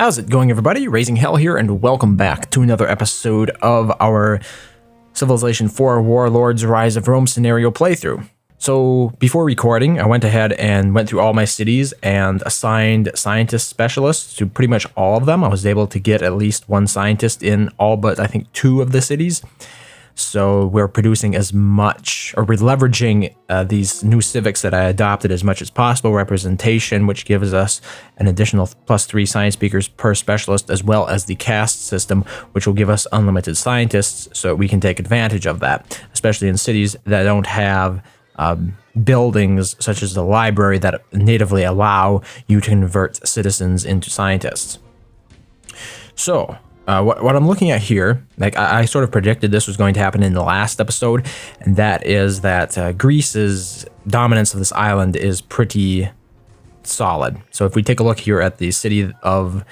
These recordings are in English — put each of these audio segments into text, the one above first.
How's it going, everybody? RazingHel here, and welcome back to another episode of our Civilization 4 Warlords Rise of Rome scenario playthrough. So, before recording, I went ahead and went through all my cities and assigned scientist specialists to pretty much all of them. I was able to get at least one scientist in all but, I think, 2 of the cities. So we're producing as much, or we're leveraging these new civics that I adopted as much as possible. Representation, which gives us an additional +3 science speakers per specialist, as well as the caste system, which will give us unlimited scientists, so we can take advantage of that, especially in cities that don't have buildings such as the library that natively allow you to convert citizens into scientists. So what I'm looking at here, like I sort of predicted this was going to happen in the last episode, and that is that Greece's dominance of this island is pretty solid. So if we take a look here at the city of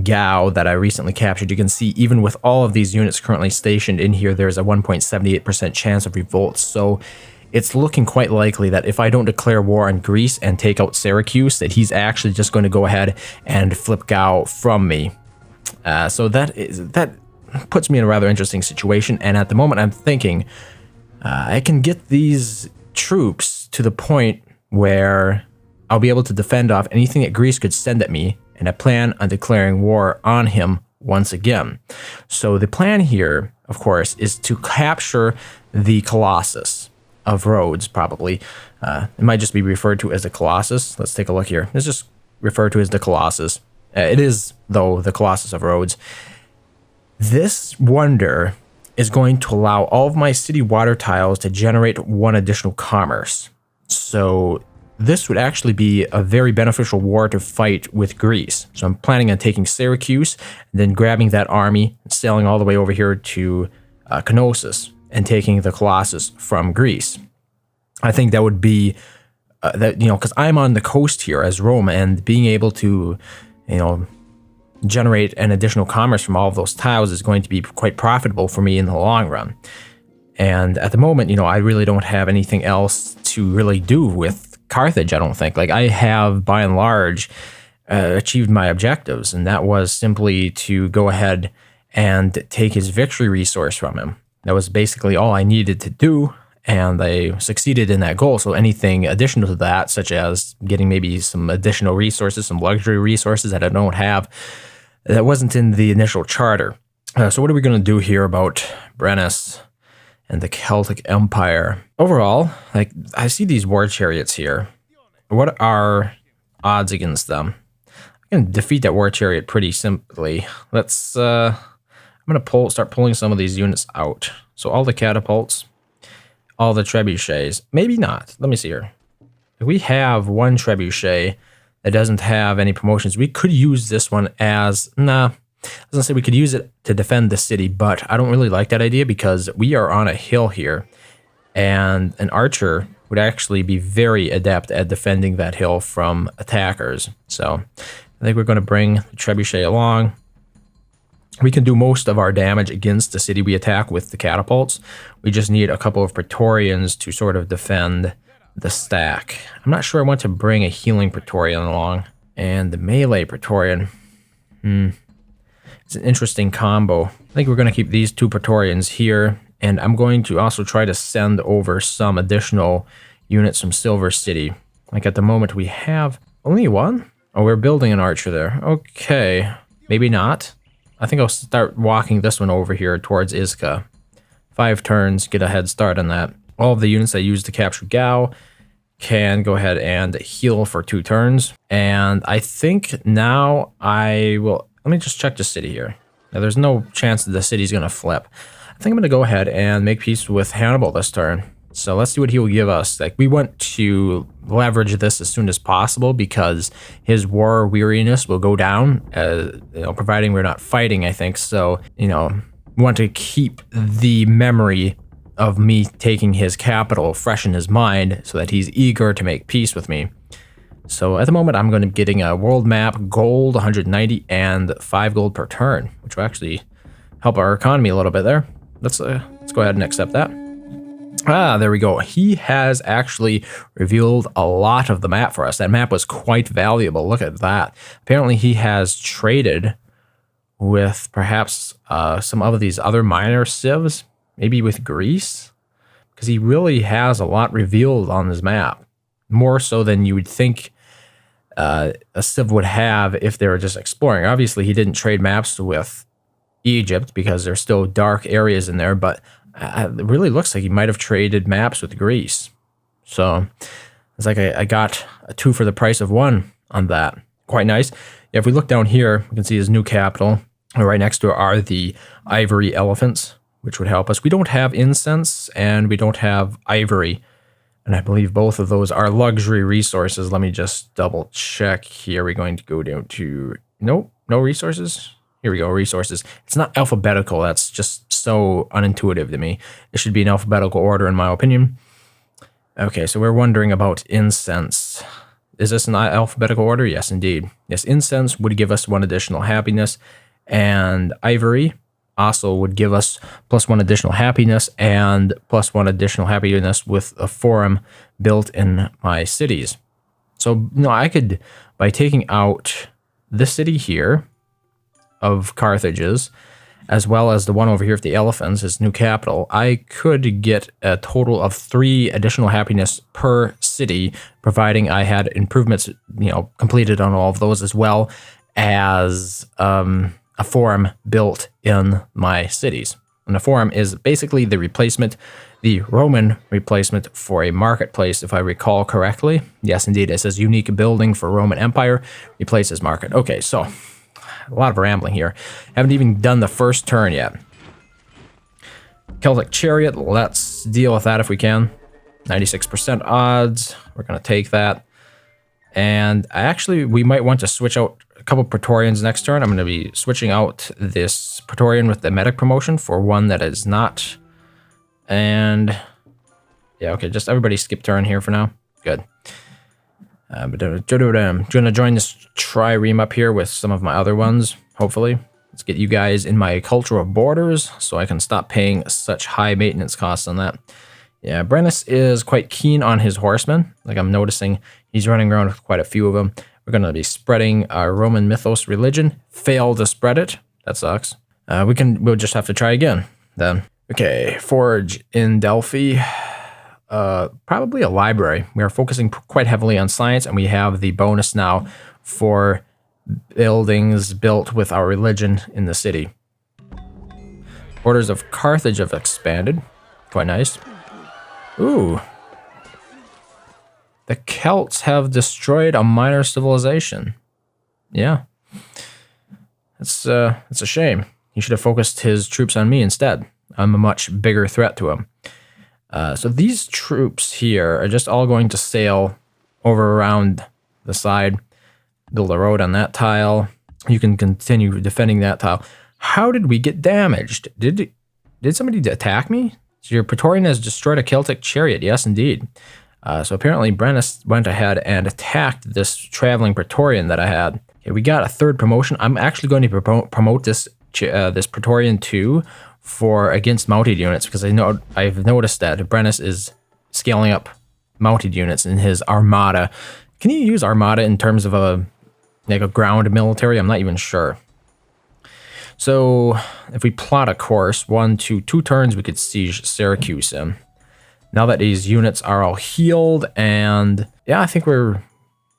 Gao that I recently captured, you can see even with all of these units currently stationed in here, there's a 1.78% chance of revolt. So it's looking quite likely that if I don't declare war on Greece and take out Syracuse, that he's actually just going to go ahead and flip Gao from me. So that puts me in a rather interesting situation, and at the moment I'm thinking I can get these troops to the point where I'll be able to defend off anything that Greece could send at me, and I plan on declaring war on him once again. So the plan here, of course, is to capture the Colossus of Rhodes, probably. It might just be referred to as the Colossus. Let's take a look here. Let's just refer to it as the Colossus. It is, though, the Colossus of Rhodes. This wonder is going to allow all of my city water tiles to generate 1 additional commerce. So this would actually be a very beneficial war to fight with Greece. So I'm planning on taking Syracuse, and then grabbing that army, and sailing all the way over here to Knossos, and taking the Colossus from Greece. I think that would be, because I'm on the coast here as Rome, and being able to generate an additional commerce from all of those tiles is going to be quite profitable for me in the long run. And at the moment, I really don't have anything else to really do with Carthage, I don't think. Like, I have, by and large, achieved my objectives, and that was simply to go ahead and take his victory resource from him. That was basically all I needed to do, and I succeeded in that goal. So anything additional to that, such as getting maybe some additional resources, some luxury resources that I don't have, that wasn't in the initial charter. So what are we going to do here about Brennus and the Celtic Empire? Overall, like, I see these war chariots here. What are odds against them? I can defeat that war chariot pretty simply. Let's, I'm going to start pulling some of these units out. So all the catapults, all the trebuchets. Maybe not. Let me see here. If we have 1 trebuchet that doesn't have any promotions, we could use this one as... I was going to say we could use it to defend the city, but I don't really like that idea because we are on a hill here, and an archer would actually be very adept at defending that hill from attackers. So I think we're going to bring the trebuchet along. We can do most of our damage against the city we attack with the catapults. We just need a couple of Praetorians to sort of defend the stack. I'm not sure I want to bring a healing Praetorian along. And the melee Praetorian. It's an interesting combo. I think we're going to keep these 2 Praetorians here. And I'm going to also try to send over some additional units from Silver City. Like, at the moment we have only 1? Oh, we're building an archer there. Okay, maybe not. I think I'll start walking this one over here towards Iska. 5 turns, get a head start on that. All of the units I used to capture Gao can go ahead and heal for 2 turns. And I think now I will... Let me just check the city here. Now, there's no chance that the city's going to flip. I think I'm going to go ahead and make peace with Hannibal this turn. So let's see what he will give us. Like, we want to leverage this as soon as possible because his war weariness will go down, providing we're not fighting, I think. So, we want to keep the memory of me taking his capital fresh in his mind so that he's eager to make peace with me. So at the moment, I'm going to be getting a world map, gold, 190, and 5 gold per turn, which will actually help our economy a little bit there. Let's go ahead and accept that. Ah, there we go. He has actually revealed a lot of the map for us. That map was quite valuable. Look at that. Apparently he has traded with perhaps some of these other minor civs, maybe with Greece, because he really has a lot revealed on this map, more so than you would think a civ would have if they were just exploring. Obviously, he didn't trade maps with Egypt because there's still dark areas in there, but it really looks like he might have traded maps with Greece. So it's like I got a 2 for the price of 1 on that. Quite nice. Yeah, if we look down here, we can see his new capital. Right next to it are the ivory elephants, which would help us. We don't have incense and we don't have ivory. And I believe both of those are luxury resources. Let me just double check here. We're going to go down to, nope, no resources. Here we go, resources. It's not alphabetical. That's just so unintuitive to me. It should be in alphabetical order in my opinion. Okay, so we're wondering about incense. Is this in alphabetical order? Yes, indeed. Yes, incense would give us 1 additional happiness, and ivory also would give us +1 additional happiness and +1 additional happiness with a forum built in my cities. So, I could, by taking out this city here of Carthage's, as well as the one over here of the elephants, his new capital, I could get a total of 3 additional happiness per city, providing I had improvements, completed on all of those, as well as a forum built in my cities. And a forum is basically the replacement, the Roman replacement for a marketplace, if I recall correctly. Yes, indeed, it says unique building for Roman Empire replaces market. Okay, so a lot of rambling here. Haven't even done the first turn yet. Celtic Chariot, let's deal with that if we can. 96% odds, we're going to take that. And actually, we might want to switch out a couple Praetorians next turn. I'm going to be switching out this Praetorian with the medic promotion for one that is not. And yeah, okay, just everybody skip turn here for now. Good. But I'm going to join this trireme up here with some of my other ones, hopefully. Let's get you guys in my cultural borders so I can stop paying such high maintenance costs on that. Yeah, Brennus is quite keen on his horsemen. Like I'm noticing he's running around with quite a few of them. We're going to be spreading our Roman mythos religion. Fail to spread it. That sucks. We'll just have to try again then. Okay, forge in Delphi. Probably a library. We are focusing quite heavily on science, and we have the bonus now for buildings built with our religion in the city. Borders of Carthage have expanded. Quite nice. Ooh. The Celts have destroyed a minor civilization. Yeah. It's a shame. He should have focused his troops on me instead. I'm a much bigger threat to him. So these troops here are just all going to sail over around the side, build a road on that tile. You can continue defending that tile. How did we get damaged? Did somebody attack me? So your Praetorian has destroyed a Celtic chariot. Yes, indeed. So apparently Brennus went ahead and attacked this traveling Praetorian that I had. Okay, we got a 3rd promotion. I'm actually going to promote this Praetorian too for against mounted units, because I've noticed that Brennus is scaling up mounted units in his armada. Can you use armada in terms of a ground military? I'm not even sure. So if we plot a course, 1 to 2 turns, we could siege Syracuse in. Now that these units are all healed, and yeah, I think we're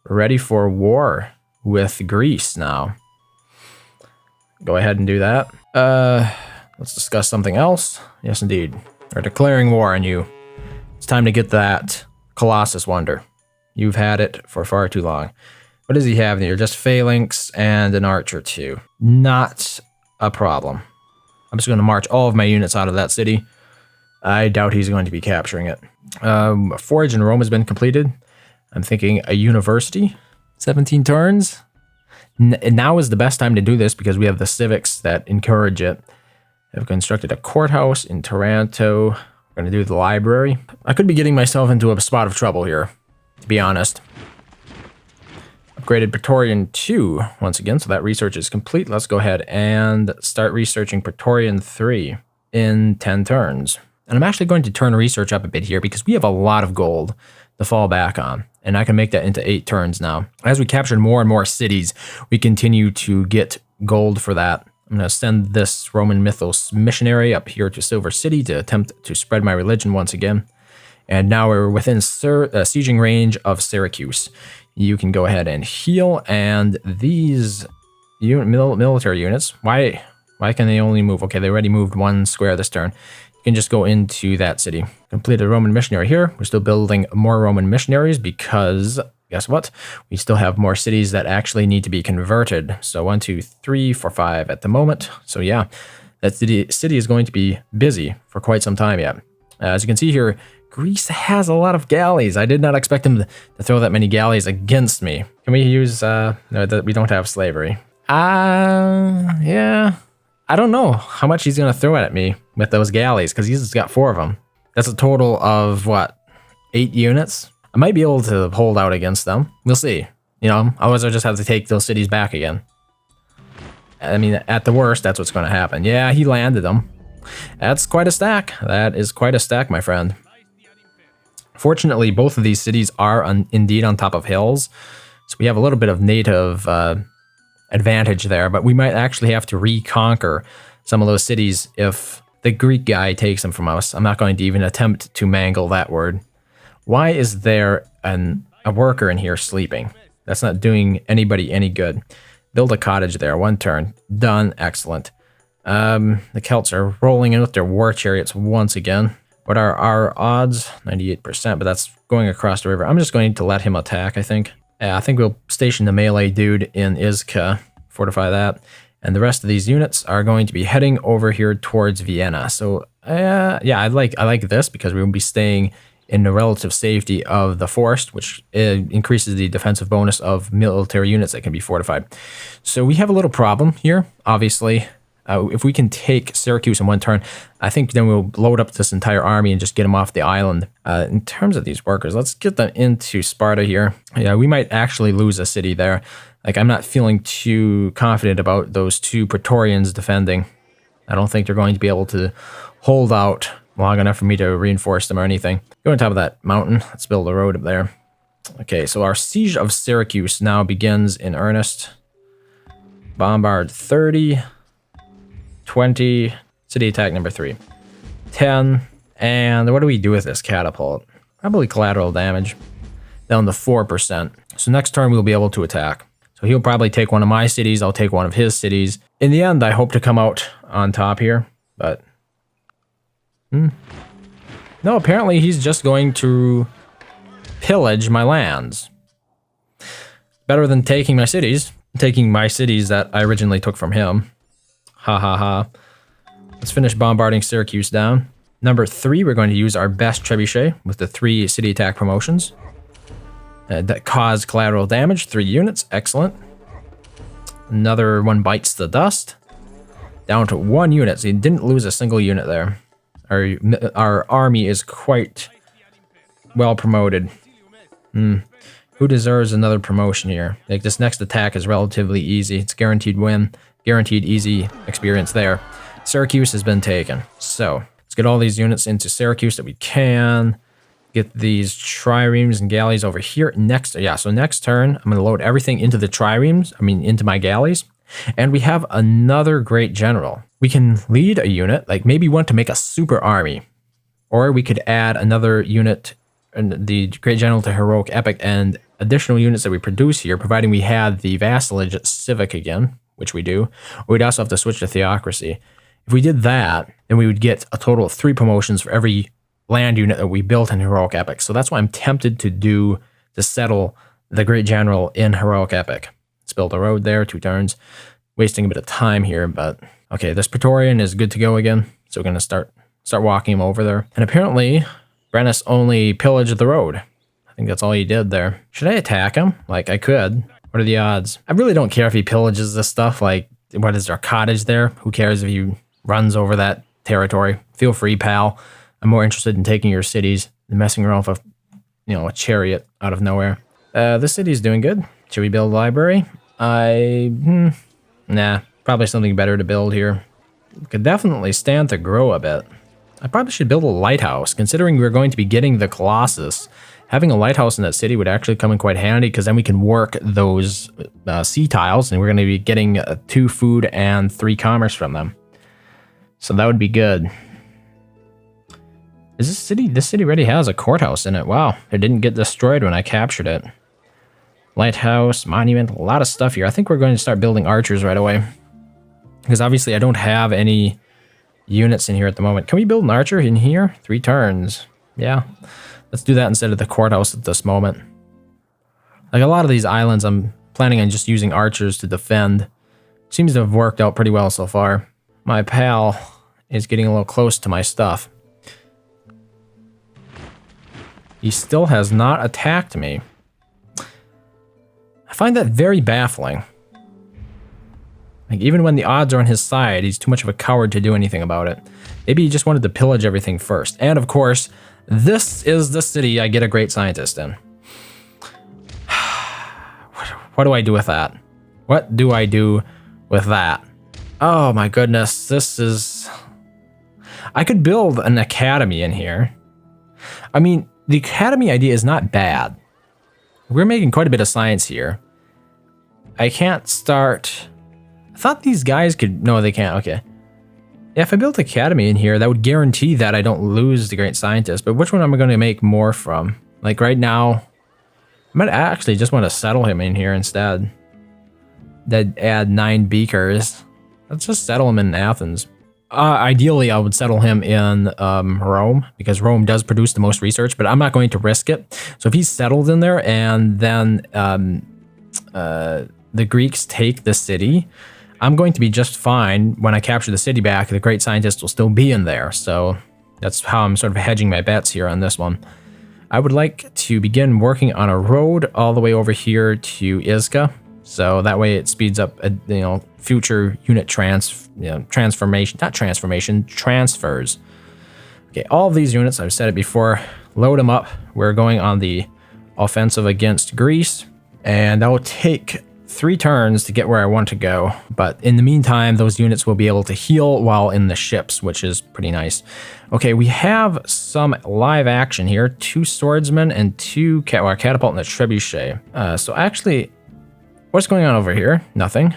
ready for war with Greece now. Go ahead and do that. Let's discuss something else. Yes, indeed. We're declaring war on you. It's time to get that Colossus Wonder. You've had it for far too long. What does he have here? Just phalanx and an archer too. Not a problem. I'm just going to march all of my units out of that city. I doubt he's going to be capturing it. A forge in Rome has been completed. I'm thinking a university. 17 turns. Now is the best time to do this because we have the civics that encourage it. I've constructed a courthouse in Taranto. We're going to do the library. I could be getting myself into a spot of trouble here, to be honest. Upgraded Praetorian 2 once again, so that research is complete. Let's go ahead and start researching Praetorian 3 in 10 turns. And I'm actually going to turn research up a bit here because we have a lot of gold to fall back on. And I can make that into 8 turns now. As we captured more and more cities, we continue to get gold for that. I'm going to send this Roman mythos missionary up here to Silver City to attempt to spread my religion once again. And now we're within sieging range of Syracuse. You can go ahead and heal. And these military units, why can they only move? Okay, they already moved 1 square this turn. You can just go into that city. Completed a Roman missionary here. We're still building more Roman missionaries because guess what? We still have more cities that actually need to be converted. So 1, 2, 3, 4, 5 at the moment. So yeah, that city is going to be busy for quite some time yet. As you can see here, Greece has a lot of galleys. I did not expect them to throw that many galleys against me. Can we use, no, we don't have slavery. Yeah. I don't know how much he's going to throw at me with those galleys, because he's got 4 of them. That's a total of, what, 8 units? I might be able to hold out against them. We'll see. You know, otherwise I'll just have to take those cities back again. I mean, at the worst, that's what's going to happen. Yeah, he landed them. That's quite a stack. That is quite a stack, my friend. Fortunately, both of these cities are indeed on top of hills, so we have a little bit of native advantage there, but we might actually have to reconquer some of those cities if the Greek guy takes them from us. I'm not going to even attempt to mangle that word. Why is there a worker in here sleeping? That's not doing anybody any good. Build a cottage there. 1 turn. Done. Excellent. The Celts are rolling in with their war chariots once again. What are our odds? 98%, but that's going across the river. I'm just going to let him attack, I think. Yeah, I think we'll station the melee dude in Iska, fortify that. And the rest of these units are going to be heading over here towards Vienna. So, yeah, I like this because we will be staying in the relative safety of the forest, which increases the defensive bonus of military units that can be fortified. So we have a little problem here, obviously. If we can take Syracuse in 1 turn, I think then we'll load up this entire army and just get them off the island. In terms of these workers, let's get them into Sparta here. Yeah, we might actually lose a city there. Like, I'm not feeling too confident about those 2 Praetorians defending. I don't think they're going to be able to hold out long enough for me to reinforce them or anything. Go on top of that mountain. Let's build a road up there. Okay, so our siege of Syracuse now begins in earnest. Bombard 30... 20, city attack number 3, 10, and what do we do with this catapult? Probably collateral damage, down to 4%. So next turn we'll be able to attack. So he'll probably take one of my cities, I'll take one of his cities. In the end, I hope to come out on top here, but... No, apparently he's just going to pillage my lands. Better than taking my cities that I originally took from him. Ha ha ha. Let's finish bombarding Syracuse down. Number 3, we're going to use our best trebuchet with the 3 city attack promotions. That cause collateral damage, 3 units, excellent. Another one bites the dust. Down to 1 unit, so you didn't lose a single unit there. Our army is quite well promoted. Who deserves another promotion here? Like, this next attack is relatively easy. It's guaranteed win. Guaranteed easy experience there. Syracuse has been taken. So let's get all these units into Syracuse that we can. Get these triremes and galleys over here. So next turn, I'm going to load everything into the triremes. Into my galleys. And we have another great general. We can lead a unit, like maybe want to make a super army. Or we could add another unit, the great general to heroic epic, and additional units that we produce here, providing we had the vassalage at civic again, which we do. Or we'd also have to switch to theocracy. If we did that, then we would get a total of 3 promotions for every land unit that we built in heroic epic. So that's what I'm tempted to settle the great general in heroic epic. Let's build a road there, 2 turns. Wasting a bit of time here, but okay, this Praetorian is good to go again. So we're gonna start walking him over there. And apparently, Brennus only pillaged the road. I think that's all he did there. Should I attack him? Like, I could. What are the odds? I really don't care if he pillages this stuff. Like, what is our cottage there? Who cares if he runs over that territory? Feel free, pal. I'm more interested in taking your cities than messing around with a chariot out of nowhere. This city's doing good. Should we build a library? Nah, probably something better to build here. Could definitely stand to grow a bit. I probably should build a lighthouse. Considering we're going to be getting the Colossus, having a lighthouse in that city would actually come in quite handy, because then we can work those sea tiles, and we're going to be getting 2 food and 3 commerce from them. So that would be good. Is this city? This city already has a courthouse in it. Wow, it didn't get destroyed when I captured it. Lighthouse, monument, a lot of stuff here. I think we're going to start building archers right away, because obviously I don't have any units in here at the moment. Can we build an archer in here? 3 turns. Yeah, let's do that instead of the courthouse at this moment. Like a lot of these islands, I'm planning on just using archers to defend. Seems to have worked out pretty well so far. My pal is getting a little close to my stuff. He still has not attacked me. I find that very baffling. Like, even when the odds are on his side, he's too much of a coward to do anything about it. Maybe he just wanted to pillage everything first. And of course, this is the city I get a great scientist in. What do I do with that? What do I do with that? Oh my goodness, this is... I could build an academy in here. I mean, the academy idea is not bad. We're making quite a bit of science here. I can't start... I thought these guys could... No, they can't. Okay. Yeah, if I built academy in here, that would guarantee that I don't lose the great scientist. But which one am I going to make more from? Like right now, I might actually just want to settle him in here instead. That'd add 9 beakers. Let's just settle him in Athens. Ideally, I would settle him in Rome, because Rome does produce the most research, but I'm not going to risk it. So if he's settled in there and then the Greeks take the city, I'm going to be just fine. When I capture the city back, the great scientist will still be in there. So that's how I'm sort of hedging my bets here on this one. I would like to begin working on a road all the way over here to Iska. So that way it speeds up, future unit transfers. Okay, all of these units, I've said it before, load them up. We're going on the offensive against Greece, and that will take 3 turns to get where I want to go. But in the meantime, those units will be able to heal while in the ships, which is pretty nice. Okay, we have some live action here. 2 swordsmen and 2 catapult and a trebuchet. So actually, what's going on over here? Nothing.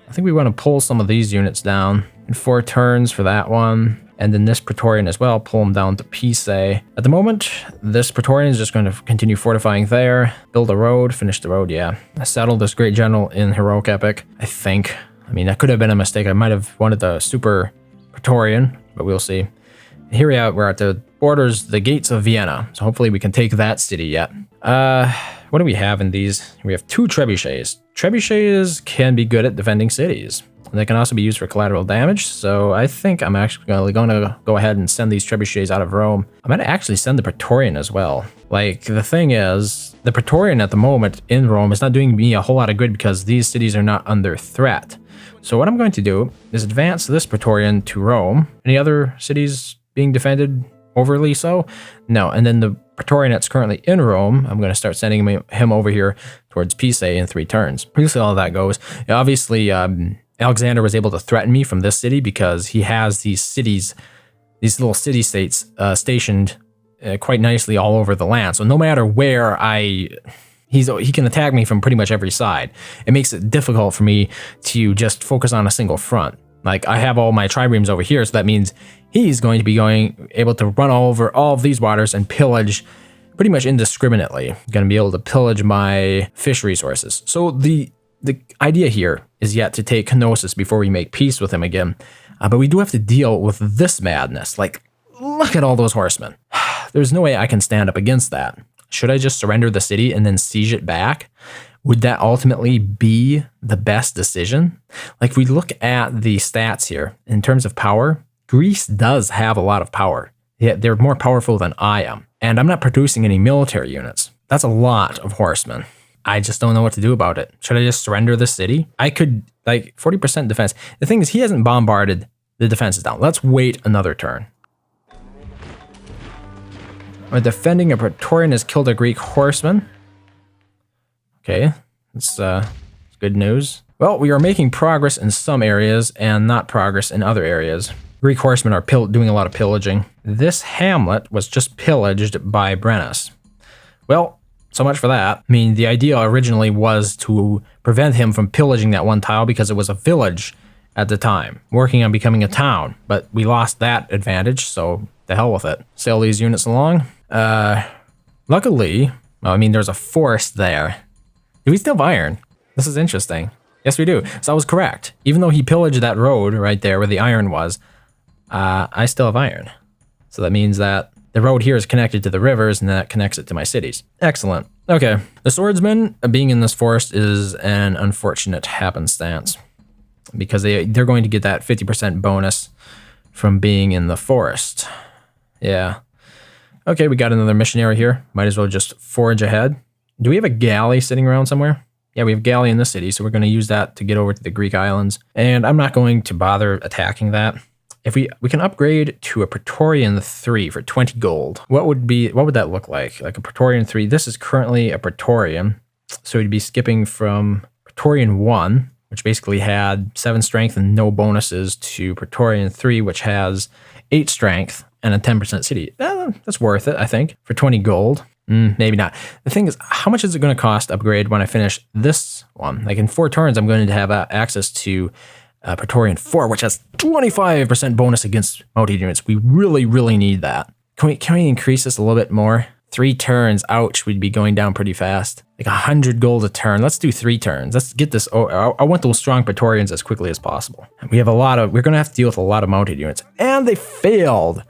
I think we want to pull some of these units down. In 4 turns for that one. And then this Praetorian as well, pull them down to Pisae. At the moment, this Praetorian is just going to continue fortifying there. Build a road, finish the road, yeah. I settled this great general in Heroic Epic, I think. I mean, that could have been a mistake. I might have wanted the Super Praetorian, but we'll see. Here we're at the borders, the gates of Vienna. So hopefully we can take that city yet. What do we have in these? We have 2 trebuchets. Trebuchets can be good at defending cities. They can also be used for collateral damage, so I think I'm actually going to go ahead and send these trebuchets out of Rome. I might actually send the Praetorian as well. Like, the thing is, the Praetorian at the moment in Rome is not doing me a whole lot of good because these cities are not under threat. So what I'm going to do is advance this Praetorian to Rome. Any other cities being defended overly so? No, and then the Praetorian that's currently in Rome, I'm going to start sending him over here towards Pisae in 3 turns. We'll see how that goes. Obviously, Alexander was able to threaten me from this city because he has these cities, these little city-states stationed quite nicely all over the land. So no matter where he can attack me from pretty much every side. It makes it difficult for me to just focus on a single front. Like, I have all my triremes over here, so that means he's going to be able to run all over all of these waters and pillage pretty much indiscriminately. Going to be able to pillage my fish resources. So the idea here is yet to take Knossos before we make peace with him again. But we do have to deal with this madness. Like, look at all those horsemen. There's no way I can stand up against that. Should I just surrender the city and then siege it back? Would that ultimately be the best decision? Like, if we look at the stats here, in terms of power, Greece does have a lot of power. Yet they're more powerful than I am. And I'm not producing any military units. That's a lot of horsemen. I just don't know what to do about it. Should I just surrender the city? I could, 40% defense. The thing is, he hasn't bombarded the defenses down. Let's wait another turn. When defending, a Praetorian has killed a Greek horseman. Okay, that's good news. Well, we are making progress in some areas and not progress in other areas. Greek horsemen are doing a lot of pillaging. This hamlet was just pillaged by Brennus. Well, so much for that. I mean, the idea originally was to prevent him from pillaging that one tile because it was a village at the time, working on becoming a town. But we lost that advantage, so the hell with it. Sail these units along. Luckily, well, I mean, there's a forest there. Do we still have iron? This is interesting. Yes, we do. So I was correct. Even though he pillaged that road right there where the iron was, I still have iron. So that means that the road here is connected to the rivers, and that connects it to my cities. Excellent. Okay. The swordsmen being in this forest is an unfortunate happenstance because they're going to get that 50% bonus from being in the forest. Yeah. Okay, we got another missionary here. Might as well just forge ahead. Do we have a galley sitting around somewhere? Yeah, we have a galley in this city, so we're going to use that to get over to the Greek islands. And I'm not going to bother attacking that. If we can upgrade to a Praetorian 3 for 20 gold, what would that look like? Like a Praetorian 3. This is currently a Praetorian, so we'd be skipping from Praetorian 1, which basically had 7 strength and no bonuses, to Praetorian 3, which has 8 strength and a 10% city. That's worth it, I think, for 20 gold. Maybe not. The thing is, how much is it going to cost to upgrade when I finish this one? Like in 4 turns, I'm going to have access to Praetorian 4, which has 25% bonus against mounted units. We really, really need that. Can we increase this a little bit more? 3 turns, ouch, we'd be going down pretty fast. Like 100 gold a turn. Let's do 3 turns. Let's get this. Oh, I want those strong Praetorians as quickly as possible. We're going to have to deal with a lot of mounted units. And they failed.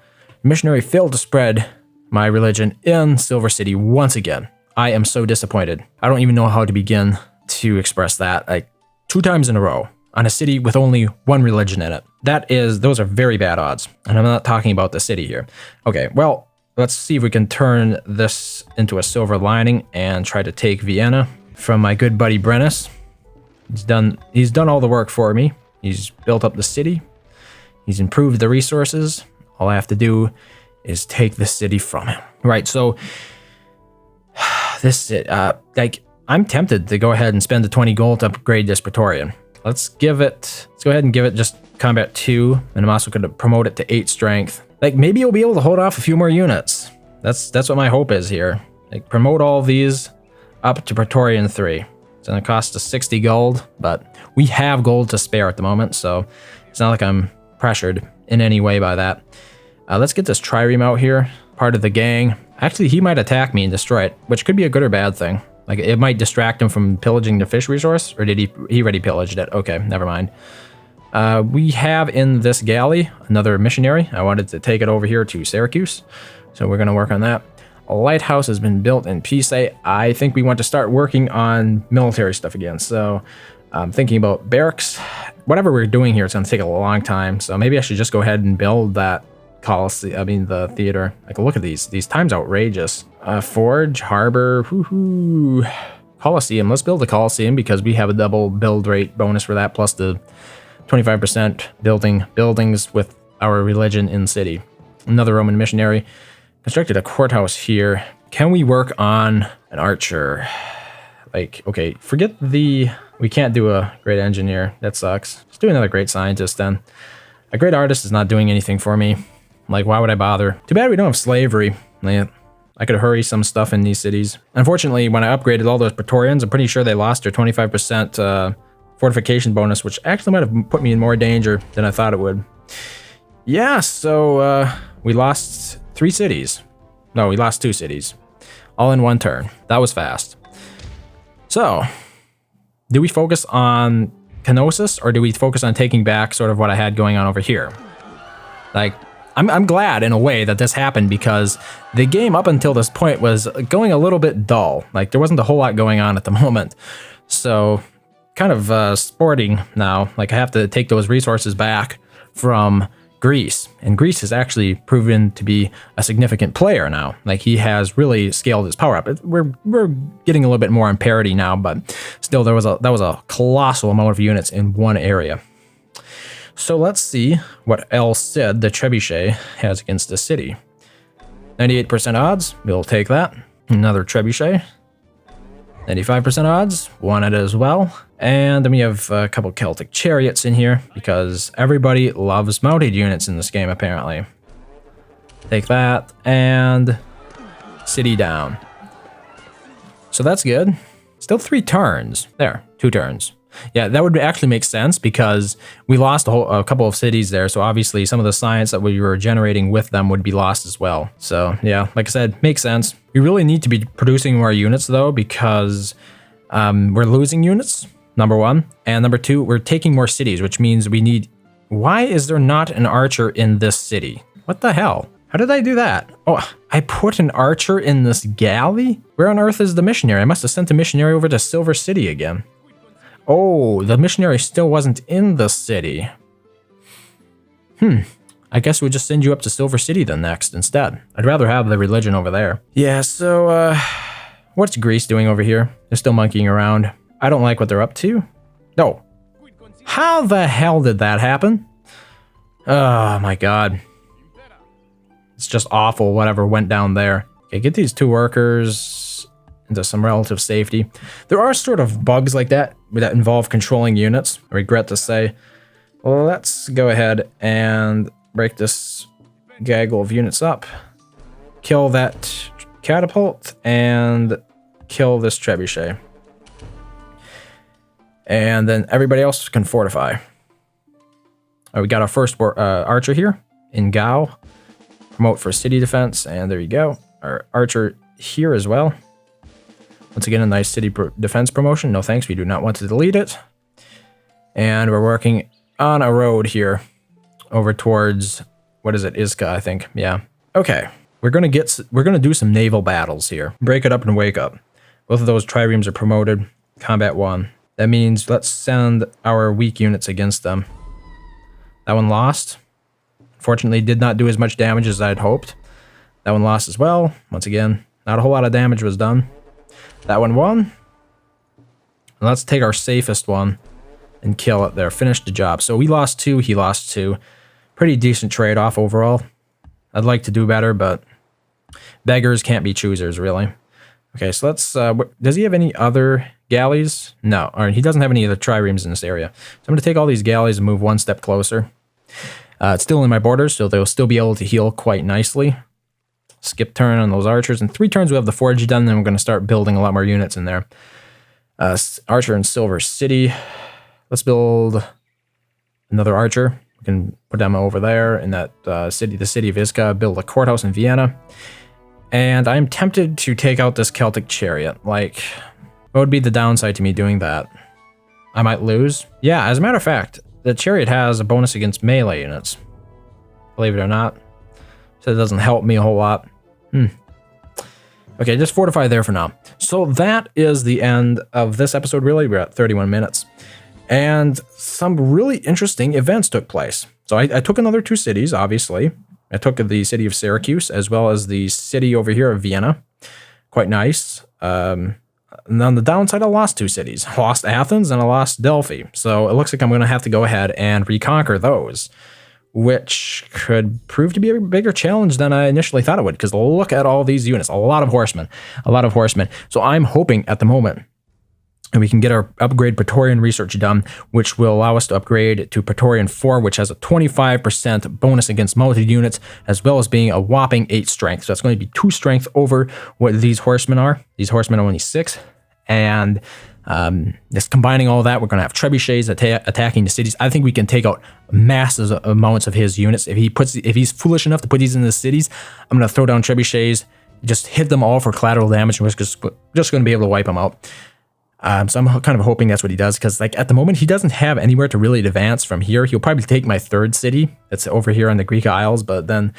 The missionary failed to spread my religion in Silver City once again. I am so disappointed. I don't even know how to begin to express that. Like 2 times in a row on a city with only 1 religion in it. Those are very bad odds. And I'm not talking about the city here. Okay, well, let's see if we can turn this into a silver lining and try to take Vienna from my good buddy Brennus. He's done all the work for me. He's built up the city. He's improved the resources. All I have to do is take the city from him. Right, so I'm tempted to go ahead and spend the 20 gold to upgrade this Praetorian. Let's go ahead and give it just combat 2, and I'm also going to promote it to 8 strength. Like, maybe you'll be able to hold off a few more units. That's what my hope is here. Like, promote all of these up to Praetorian 3. It's going to cost us 60 gold, but we have gold to spare at the moment, so it's not like I'm pressured in any way by that. Let's get this trireme out here, part of the gang. Actually, he might attack me and destroy it, which could be a good or bad thing. Like, it might distract him from pillaging the fish resource, or did he already pillaged it? Okay, never mind. We have in this galley another missionary. I wanted to take it over here to Syracuse, so we're going to work on that. A lighthouse has been built in Pisa. I think we want to start working on military stuff again, so I'm thinking about barracks. Whatever we're doing here, it's going to take a long time, so maybe I should just go ahead and build that the theater. Like, look at these times outrageous. Forge, harbor, Coliseum. Let's build a Coliseum because we have a double build rate bonus for that, plus the 25% building buildings with our religion in city. Another Roman missionary constructed a courthouse here. Can we work on an archer? Like, okay, we can't do a great engineer. That sucks. Let's do another great scientist then. A great artist is not doing anything for me. Like, why would I bother? Too bad we don't have slavery. I could hurry some stuff in these cities. Unfortunately, when I upgraded all those Praetorians, I'm pretty sure they lost their 25% fortification bonus, which actually might have put me in more danger than I thought it would. Yeah, so we lost 3 cities. No, we lost 2 cities. All in 1 turn. That was fast. So, do we focus on Kenosis, or do we focus on taking back sort of what I had going on over here? Like, I'm glad in a way that this happened because the game up until this point was going a little bit dull. Like, there wasn't a whole lot going on at the moment. So, kind of sporting now. Like, I have to take those resources back from Greece. And Greece has actually proven to be a significant player now. Like, he has really scaled his power up. We're getting a little bit more on parity now, but still, that was a colossal amount of units in one area. So let's see what El Cid, the trebuchet, has against the city. 98% odds, we'll take that. Another trebuchet. 95% odds, won it as well. And then we have a couple Celtic chariots in here because everybody loves mounted units in this game, apparently. Take that, and city down. So that's good. Still 3 turns. There, 2 turns. Yeah, that would actually make sense because we lost a couple of cities there. So obviously some of the science that we were generating with them would be lost as well. So yeah, like I said, makes sense. We really need to be producing more units though because we're losing units, number 1. And number 2, we're taking more cities, which means we need... Why is there not an archer in this city? What the hell? How did I do that? Oh, I put an archer in this galley? Where on earth is the missionary? I must have sent the missionary over to Silver City again. Oh, the missionary still wasn't in the city. I guess we'll just send you up to Silver City then next instead. I'd rather have the religion over there. Yeah, so, what's Greece doing over here? They're still monkeying around. I don't like what they're up to. No. How the hell did that happen? Oh my god. It's just awful whatever went down there. Okay, get these 2 workers into some relative safety. There are sort of bugs like that involve controlling units, I regret to say. Well, let's go ahead and break this gaggle of units up. Kill that catapult and kill this trebuchet. And then everybody else can fortify. Oh, we got our first archer here in Gao. Promote for city defense, and there you go. Our archer here as well. Once again, a nice city defense promotion. No thanks, we do not want to delete it. And we're working on a road here over towards, what is it, Iska, I think. Yeah. Okay, we're gonna do some naval battles here. Break it up and wake up. Both of those triremes are promoted. Combat 1. That means let's send our weak units against them. That one lost. Fortunately, did not do as much damage as I'd hoped. That one lost as well. Once again, not a whole lot of damage was done. That one won. And let's take our safest one and kill it there. Finish the job. So we lost 2, he lost 2. Pretty decent trade-off overall. I'd like to do better, but beggars can't be choosers, really. Okay, so let's... does he have any other galleys? No. All right, he doesn't have any other triremes in this area. So I'm going to take all these galleys and move 1 step closer. It's still in my borders, so they'll still be able to heal quite nicely. Skip turn on those archers. In 3 turns, we have the forge done, then we're going to start building a lot more units in there. Archer in Silver City. Let's build another archer. We can put them over there in that city, the city of Iska. Build a courthouse in Vienna. And I'm tempted to take out this Celtic chariot. Like, what would be the downside to me doing that? I might lose. Yeah, as a matter of fact, the chariot has a bonus against melee units. Believe it or not. So it doesn't help me a whole lot. Okay, just fortify there for now. So that is the end of this episode, really. We're at 31 minutes. And some really interesting events took place. So I took another 2 cities, obviously. I took the city of Syracuse, as well as the city over here of Vienna. Quite nice. And on the downside, I lost 2 cities. I lost Athens and I lost Delphi. So it looks like I'm going to have to go ahead and reconquer those, which could prove to be a bigger challenge than I initially thought it would, because look at all these units. A lot of horsemen. So I'm hoping at the moment and we can get our upgrade Praetorian research done, which will allow us to upgrade to Praetorian 4, which has a 25% bonus against mounted units, as well as being a whopping 8 strength. So that's going to be 2 strength over what these horsemen are. These horsemen are only 6. And just combining all that, we're going to have trebuchets attacking the cities. I think we can take out massive amounts of his units. If he's foolish enough to put these in the cities, I'm going to throw down trebuchets, just hit them all for collateral damage, and we're just going to be able to wipe them out. So I'm kind of hoping that's what he does, because like at the moment he doesn't have anywhere to really advance from here. He'll probably take my 3rd city that's over here on the Greek Isles, but then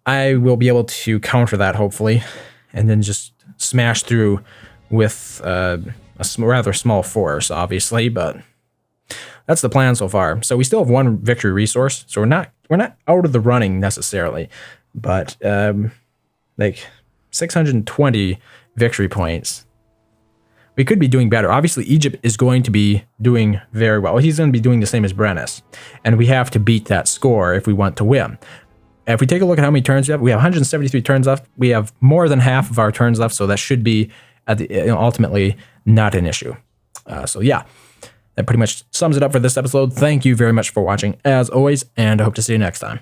I will be able to counter that hopefully, and then just smash through with a rather small force, obviously, but that's the plan so far. So we still have 1 victory resource, so we're not out of the running necessarily, but like 620 victory points. We could be doing better. Obviously, Egypt is going to be doing very well. He's going to be doing the same as Brennus, and we have to beat that score if we want to win. If we take a look at how many turns we have 173 turns left. We have more than half of our turns left, so that should be ultimately not an issue. So yeah, that pretty much sums it up for this episode. Thank you very much for watching, as always, and I hope to see you next time.